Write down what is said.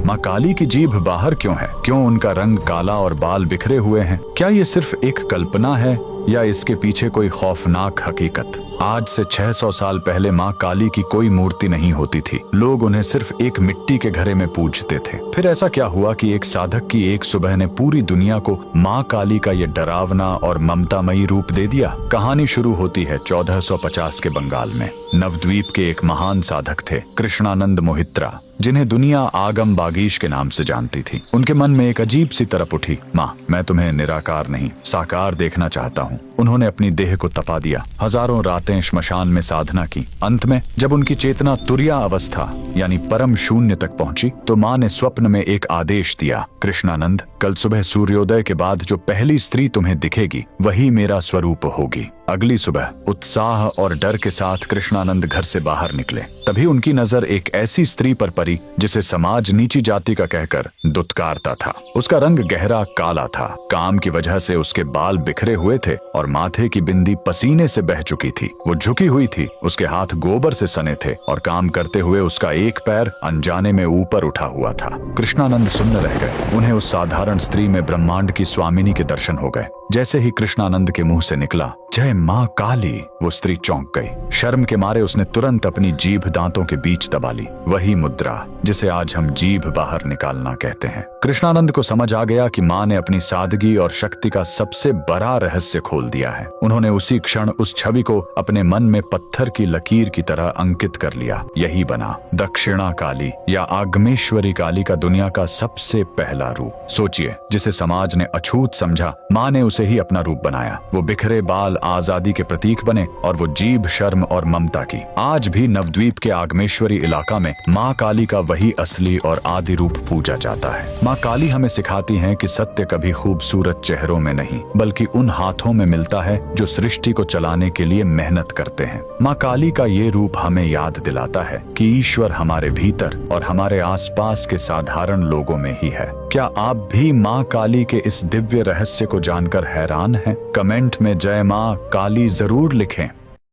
माँ काली की जीभ बाहर क्यों है? क्यों उनका रंग काला और बाल बिखरे हुए हैं? क्या ये सिर्फ एक कल्पना है या इसके पीछे कोई खौफनाक हकीकत? आज से 600 साल पहले माँ काली की कोई मूर्ति नहीं होती थी। लोग उन्हें सिर्फ एक मिट्टी के घड़े में पूजते थे। फिर ऐसा क्या हुआ कि एक साधक की एक सुबह ने पूरी दुनिया को माँ काली का ये डरावना और ममतामयी रूप दे दिया? कहानी शुरू होती है 1450 के बंगाल में। नवद्वीप के एक महान साधक थे कृष्णानंद मोहित्रा, जिन्हें दुनिया आगम बागीश के नाम से जानती थी। उनके मन में एक अजीब सी तड़प उठी, माँ मैं तुम्हें निराकार नहीं साकार देखना चाहता हूँ। उन्होंने अपनी देह को तपा दिया, हजारों रातें श्मशान में साधना की। अंत में जब उनकी चेतना तुरिया अवस्था यानी परम शून्य तक पहुंची तो माँ ने स्वप्न में एक आदेश दिया, कृष्णानंद कल सुबह सूर्योदय के बाद जो पहली स्त्री तुम्हें दिखेगी वही मेरा स्वरूप होगी। अगली सुबह उत्साह और डर के साथ कृष्णानंद घर से बाहर निकले। तभी उनकी नजर एक ऐसी स्त्री पर पड़ी जिसे समाज नीची जाति का कहकर दुत्कारता था। उसका रंग गहरा काला था, काम की वजह से उसके बाल बिखरे हुए थे और माथे की बिंदी पसीने से बह चुकी थी। वो झुकी हुई थी, उसके हाथ गोबर से सने थे और काम करते हुए उसका एक पैर अनजाने में ऊपर उठा हुआ था। कृष्णानंद सुन्न रह गए। उन्हें उस साधारण स्त्री में ब्रह्मांड की स्वामिनी के दर्शन हो गए। जैसे ही कृष्णानंद के मुंह से निकला जय माँ काली, वो स्त्री चौंक गई। शर्म के मारे उसने तुरंत अपनी जीभ दांतों के बीच दबा ली, वही मुद्रा जिसे आज हम जीभ बाहर निकालना कहते हैं। कृष्णानंद को समझ आ गया कि माँ ने अपनी सादगी और शक्ति का सबसे बड़ा रहस्य खोल दिया है। उन्होंने उसी क्षण उस छवि को अपने मन में पत्थर की लकीर की तरह अंकित कर लिया। यही बना दक्षिणा काली या आगमेश्वरी काली का दुनिया का सबसे पहला रूप। सोचिए, जिसे समाज ने अछूत समझा, माँ ने उसे ही अपना रूप बनाया। वो बिखरे बाल आजादी के प्रतीक बने और वो जीभ शर्म और ममता की। आज भी नवद्वीप के आगमेश्वरी इलाका में माँ काली का वही असली और आदि रूप पूजा जाता है। माँ काली हमें सिखाती हैं कि सत्य कभी खूबसूरत चेहरों में नहीं बल्कि उन हाथों में मिलता है जो सृष्टि को चलाने के लिए मेहनत करते हैं। माँ काली का ये रूप हमें याद दिलाता है कि ईश्वर हमारे भीतर और हमारे आसपास के साधारण लोगों में ही है। क्या आप भी माँ काली के इस दिव्य रहस्य को जानकर हैरान हैं? कमेंट में जय माँ काली जरूर लिखें।